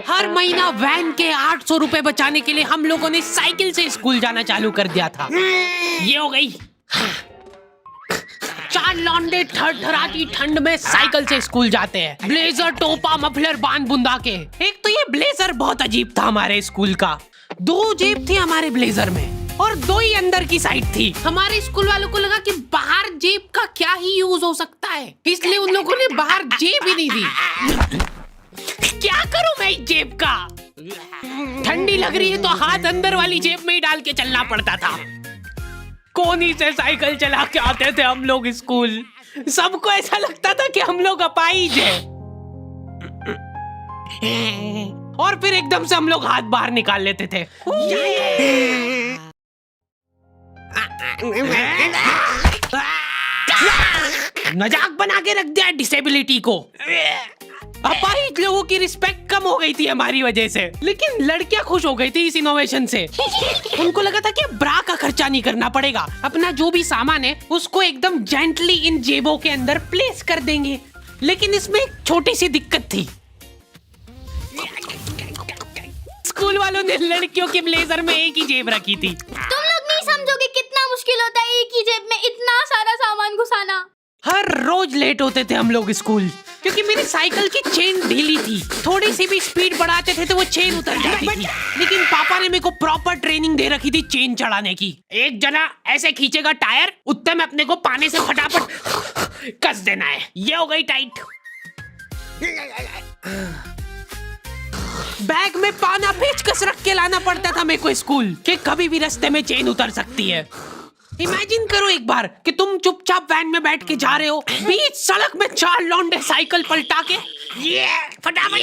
हर महीना वैन के 800 रुपए बचाने के लिए हम लोगों ने साइकिल से स्कूल जाना चालू कर दिया था। ये हो गई। 4 लौंडे थरथराती ठंड में साइकिल से स्कूल जाते हैं, ब्लेजर, टोपा, मफलर बांध बुंदा के। एक तो ये ब्लेजर बहुत अजीब था हमारे स्कूल का। 2 जेब थी हमारे ब्लेजर में और 2 ही अंदर की साइड थी। हमारे स्कूल वालों को लगा कि बाहर जेब का क्या ही यूज हो सकता है, इसलिए उन लोगों ने बाहर जेब ही नहीं दी। क्या करूं मैं इस जेब का? ठंडी लग रही है तो हाथ अंदर वाली जेब में ही डाल के चलना पड़ता था। कोनी से साइकिल चला के आते थे हम लोग स्कूल। सबको ऐसा लगता था कि हम लोग अपाहिज हैं। और फिर एकदम से हम लोग हाथ बाहर निकाल लेते थे। मजाक बना के रख दिया डिसेबिलिटी को। अपाहिज लोगों की रिस्पेक्ट कम हो गई थी हमारी वजह से, लेकिन लड़कियां खुश हो गई थी इस इनोवेशन से। उनको लगा था कि ब्रा का खर्चा नहीं करना पड़ेगा, अपना जो भी सामान है उसको एकदम जेंटली इन जेबों के अंदर प्लेस कर देंगे। लेकिन इसमें एक छोटी सी दिक्कत थी। स्कूल वालों ने लड़कियों के ब्लेजर में एक ही जेब रखी थी। तुम लोग नहीं समझोगे कितना मुश्किल होता है एक ही जेब में इतना सारा सामान घुसाना। हर रोज लेट होते थे हम लोग स्कूल, क्योंकि मेरी साइकिल की चेन ढीली थी। थोड़ी सी भी स्पीड बढ़ाते थे तो वो चेन उतर जाती थी। लेकिन पापा ने मेरे को प्रॉपर ट्रेनिंग दे रखी थी चेन चढ़ाने की। एक जना ऐसे खींचेगा टायर, उतने में अपने को पानी से फटाफट कस देना है। ये हो गई टाइट। बैग में पाना पेचकस रख के लाना पड़ता था मेरे को स्कूल, कि कभी भी रास्ते में चेन उतर सकती है। इमेजिन करो एक बार कि तुम चुपचाप वैन में बैठ के जा रहे हो, बीच सड़क में 4 लौंडे साइकिल पलटा के ये फटाफट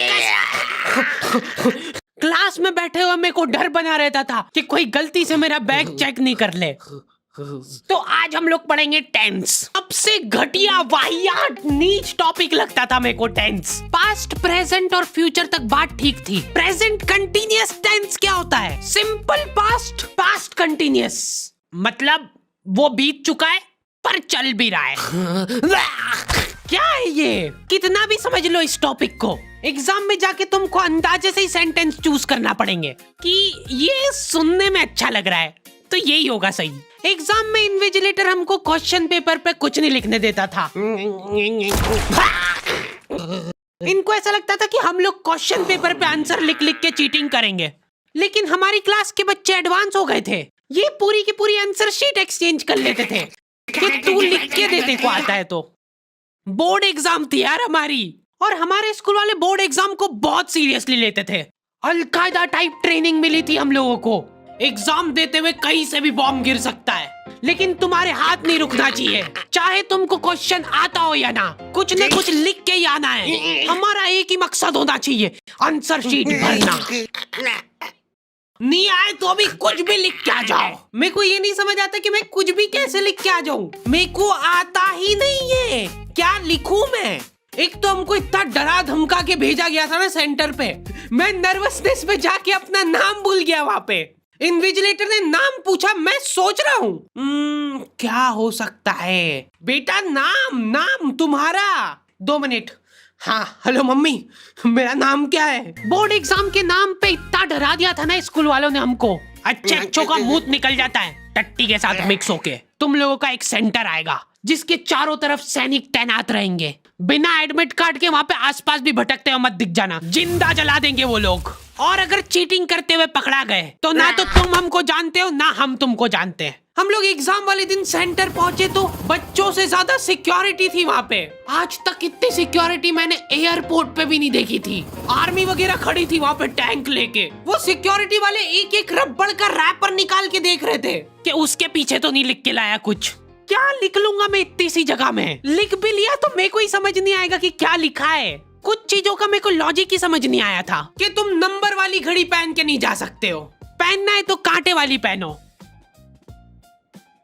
क्लास में बैठे हुए मेरे को डर बना रहता था कि कोई गलती से मेरा बैग चेक नहीं कर ले। तो आज हम लोग पढ़ेंगे टेंस। सबसे घटिया, वाहियात, नीच टॉपिक लगता था मेरे को टेंस। पास्ट, प्रेजेंट और फ्यूचर तक बात ठीक थी। प्रेजेंट कंटिन्यूअस टेंस क्या होता है? सिंपल पास्ट, पास्ट कंटिन्यूअस, मतलब वो बीत चुका है पर चल भी रहा है। क्या है ये? कितना भी समझ लो इस टॉपिक को, एग्जाम में जाके तुमको अंदाजे से ही सेंटेंस चूज करना पड़ेंगे कि ये सुनने में अच्छा लग रहा है तो यही होगा सही। एग्जाम में इन्विजिलेटर हमको क्वेश्चन पेपर पे कुछ नहीं लिखने देता था। इनको ऐसा लगता था कि हम लोग क्वेश्चन पेपर पे आंसर लिख लिख के चीटिंग करेंगे। लेकिन हमारी क्लास के बच्चे एडवांस हो गए थे, ये पूरी की पूरी आंसर शीट एक्सचेंज कर लेते थे कि तू लिख के दे, को आता है तो। बोर्ड एग्जाम थी यार हमारी, और हमारे स्कूल वाले बोर्ड एग्जाम को बहुत सीरियसली लेते थे। अलकायदा टाइप ट्रेनिंग मिली थी हम लोगों को। एग्जाम देते हुए कहीं से भी बॉम्ब गिर सकता है, लेकिन तुम्हारे हाथ नहीं रुकना चाहिए, चाहे तुमको क्वेश्चन आता हो या ना, कुछ न कुछ लिख के ही आना है। हमारा एक ही मकसद होना चाहिए, आंसर शीट भरना। नहीं आए तो अभी कुछ भी लिख के आ जाओ। मेरे को ये नहीं समझ आता कि मैं कुछ भी कैसे लिख के आ जाऊं, मेरे को आता ही नहीं है, क्या लिखूं मैं? एक तो हमको इतना डरा धमका के भेजा गया था ना सेंटर पे, मैं नर्वसनेस में जाके अपना नाम भूल गया वहां पे। इन्विजिलेटर ने नाम पूछा, मैं सोच रहा हूँ क्या हो सकता है। बेटा नाम तुम्हारा। 2 मिनट। हाँ हेलो मम्मी, मेरा नाम क्या है? बोर्ड एग्जाम के नाम पे इतना डरा दिया था ना स्कूल वालों ने हमको, अच्छों का मुंह निकल जाता है टट्टी के साथ मिक्स होके। तुम लोगों का एक सेंटर आएगा जिसके चारों तरफ सैनिक तैनात रहेंगे। बिना एडमिट कार्ड के वहाँ पे आसपास भी भटकते हुए मत दिख जाना, जिंदा जला देंगे वो लोग। और अगर चीटिंग करते हुए पकड़ा गए तो ना तो तुम हमको जानते हो ना हम तुमको जानते हैं। हम लोग एग्जाम वाले दिन सेंटर पहुंचे तो बच्चों से ज्यादा सिक्योरिटी थी वहाँ पे। आज तक इतनी सिक्योरिटी मैंने एयरपोर्ट पे भी नहीं देखी थी। आर्मी वगैरह खड़ी थी वहाँ पे टैंक लेके। वो सिक्योरिटी वाले एक एक रबड़ का रैपर निकाल के देख रहे थे कि उसके पीछे तो नहीं लिख के लाया कुछ। क्या लिख लूंगा मैं इतनी सी जगह में? लिख भी लिया तो मेरे को ही समझ नहीं आएगा कि क्या लिखा है। कुछ चीजों का मेरे को लॉजिक ही समझ नहीं आया था कि तुम नंबर वाली घड़ी पहन के नहीं जा सकते हो, पहनना है तो कांटे वाली पहनो।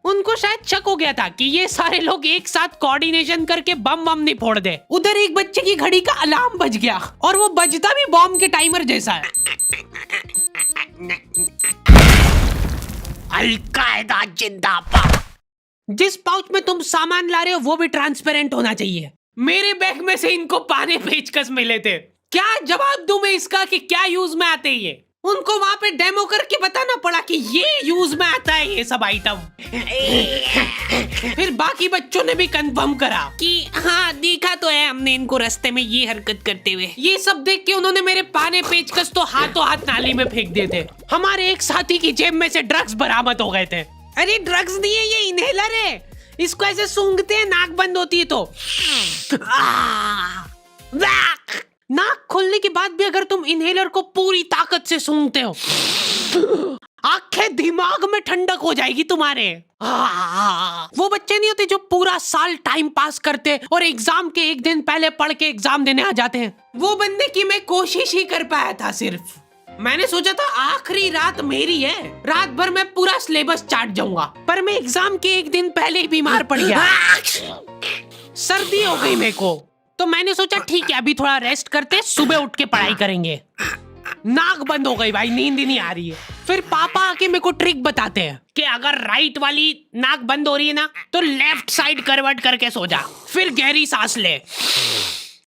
उनको शायद शक हो गया था कि ये सारे लोग एक साथ कोऑर्डिनेशन करके बम नहीं फोड़ दे। उधर एक बच्चे की घड़ी का अलार्म बज गया और वो बजता भी बॉम्ब के टाइमर जैसा है। अलकायदा जिंदाबाद। जिस पाउच में तुम सामान ला रहे हो वो भी ट्रांसपेरेंट होना चाहिए। मेरे बैग में से इनको पाने पेचकस मिले थे, क्या जवाब दूं मैं इसका कि क्या यूज में आते हैं ये? उनको वहाँ पे डेमो करके बताना पड़ा कि ये यूज में आता है ये सब आइटम। फिर बाकी बच्चों ने भी कंफर्म करा कि हाँ देखा तो है हमने इनको रास्ते में ये हरकत करते हुए। ये सब देख के उन्होंने मेरे पाने पेचकस तो हाथों हाथ नाली में फेंक दिए थे। हमारे एक साथी की जेब में से ड्रग्स बरामद हो गए थे। अरे ड्रग्स नहीं है, ये इनहेलर है। इसको ऐसे सूंघते हैं, नाक बंद होती है तो नाक खोलने के बाद भी अगर तुम इनहेलर को पूरी ताकत से सूंघते हो, आंखें दिमाग में ठंडक हो जाएगी तुम्हारे। वो बच्चे नहीं होते जो पूरा साल टाइम पास करते और एग्जाम के एक दिन पहले पढ़ के एग्जाम देने आ जाते हैं। वो बनने की मैं कोशिश ही कर पाया था। सिर्फ मैंने सोचा था आखिरी रात मेरी है, रात भर मैं पूरा सिलेबस चाट जाऊंगा, पर मैं एग्जाम के एक दिन पहले ही बीमार पड़ गया। सर्दी हो गई मेरे को, तो मैंने सोचा ठीक है अभी थोड़ा रेस्ट करते, सुबह उठ के पढ़ाई करेंगे। नाक बंद हो गई भाई, नींद ही नहीं आ रही है। फिर पापा आके मेरे को ट्रिक बताते हैं कि अगर राइट वाली नाक बंद हो रही है ना तो लेफ्ट साइड करवट करके सो जा, फिर गहरी सांस ले,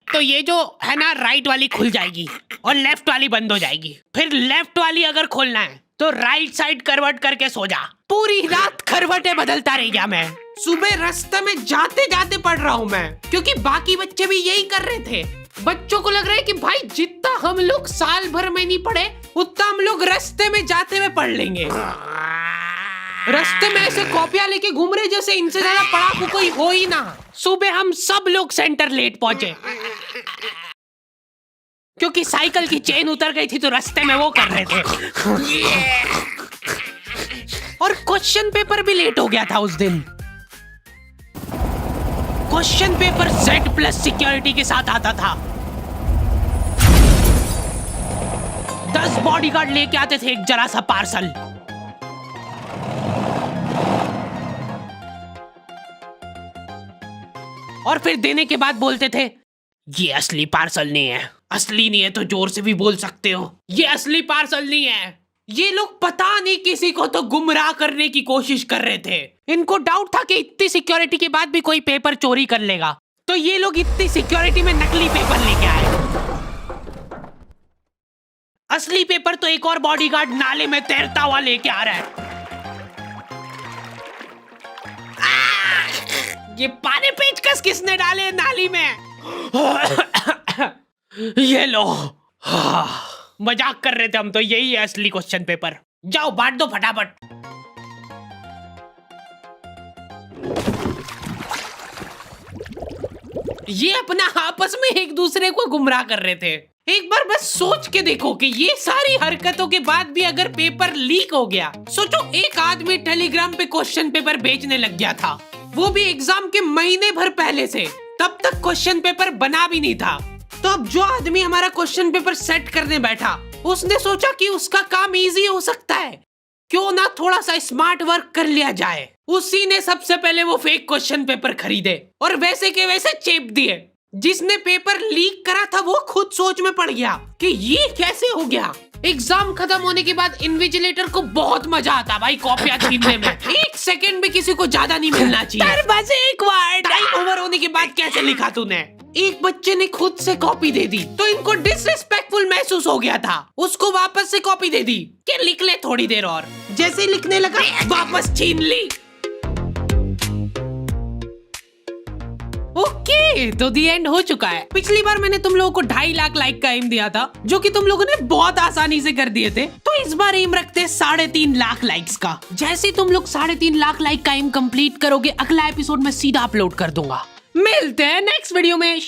तो ये जो है ना राइट वाली खुल जाएगी और लेफ्ट वाली बंद हो जाएगी। फिर लेफ्ट वाली अगर खोलना है तो राइट साइड करवट करके सो जा। पूरी रात करवटें बदलता रह गया मैं। सुबह रास्ते में जाते जाते पढ़ रहा हूँ मैं, क्योंकि बाकी बच्चे भी यही कर रहे थे। बच्चों को लग रहा है कि भाई जितना हम लोग साल भर में नहीं पढ़े उतना हम लोग रास्ते में जाते हुए पढ़ लेंगे। रास्ते में ऐसे कॉपियां लेके घूम रहे जैसे इनसे ज्यादा पढ़ाकू कोई हो ही ना। सुबह हम सब लोग सेंटर लेट पहुंचे क्योंकि साइकिल की चेन उतर गई थी, तो रास्ते में वो कर रहे थे। और क्वेश्चन पेपर भी लेट हो गया था उस दिन। क्वेश्चन पेपर Z+ सिक्योरिटी के साथ आता था। 10 बॉडीगार्ड लेके आते थे एक जरा सा पार्सल। और फिर देने के बाद बोलते थे ये असली पार्सल नहीं है। असली नहीं है तो जोर से भी बोल सकते हो, ये असली पार्सल नहीं है। ये लोग पता नहीं किसी को तो गुमराह करने की कोशिश कर रहे थे। इनको डाउट था कि इतनी सिक्योरिटी के बाद भी कोई पेपर चोरी कर लेगा, तो ये लोग इतनी सिक्योरिटी में नकली पेपर लेके आए। असली पेपर तो एक और बॉडीगार्ड नाले में तैरता हुआ लेके आ रहा है। ये पाने पेचकस किसने डाले नाली में? ये लो। मजाक कर रहे थे हम तो, यही है असली क्वेश्चन पेपर। जाओ बांट दो फटाफट। ये अपना आपस में एक दूसरे को गुमराह कर रहे थे। एक बार बस सोच के देखो कि ये सारी हरकतों के बाद भी अगर पेपर लीक हो गया। सोचो एक आदमी टेलीग्राम पे क्वेश्चन पेपर बेचने लग गया था, वो भी एग्जाम के महीने भर पहले से। तब तक क्वेश्चन पेपर बना भी नहीं था। तो अब जो आदमी हमारा क्वेश्चन पेपर सेट करने बैठा, उसने सोचा कि उसका काम इजी हो सकता है, क्यों ना थोड़ा सा स्मार्ट वर्क कर लिया जाए। उसी ने सबसे पहले वो फेक क्वेश्चन पेपर खरीदे और वैसे के वैसे चेप दिए। जिसने पेपर लीक करा था वो खुद सोच में पड़ गया कि ये कैसे हो गया। एग्जाम खत्म होने के बाद इन्विजिलेटर को बहुत मजा आता भाई कॉपियां छीनने में। एक सेकंड भी किसी को ज्यादा नहीं मिलना चाहिए। बस एक बार टाइम ओवर होने के बाद कैसे लिखा तूने? एक बच्चे ने खुद से कॉपी दे दी तो इनको डिसरिस्पेक्टफुल महसूस हो गया था। उसको वापस से कॉपी दे दी कि लिख ले थोड़ी देर और। जैसे ही लिखने लगा वापस छीन ली। ओके, तो दी एंड हो चुका है। पिछली बार मैंने तुम लोगों को 2.5 लाख लाइक का एम दिया था, जो कि तुम लोगों ने बहुत आसानी से कर दिए थे। तो इस बार एम रखते हैं 3.5 लाख लाइक्स का। जैसे ही तुम लोग 3.5 लाख लाइक का एम कंप्लीट करोगे, अगला एपिसोड में सीधा अपलोड कर दूंगा। मिलते हैं नेक्स्ट वीडियो में।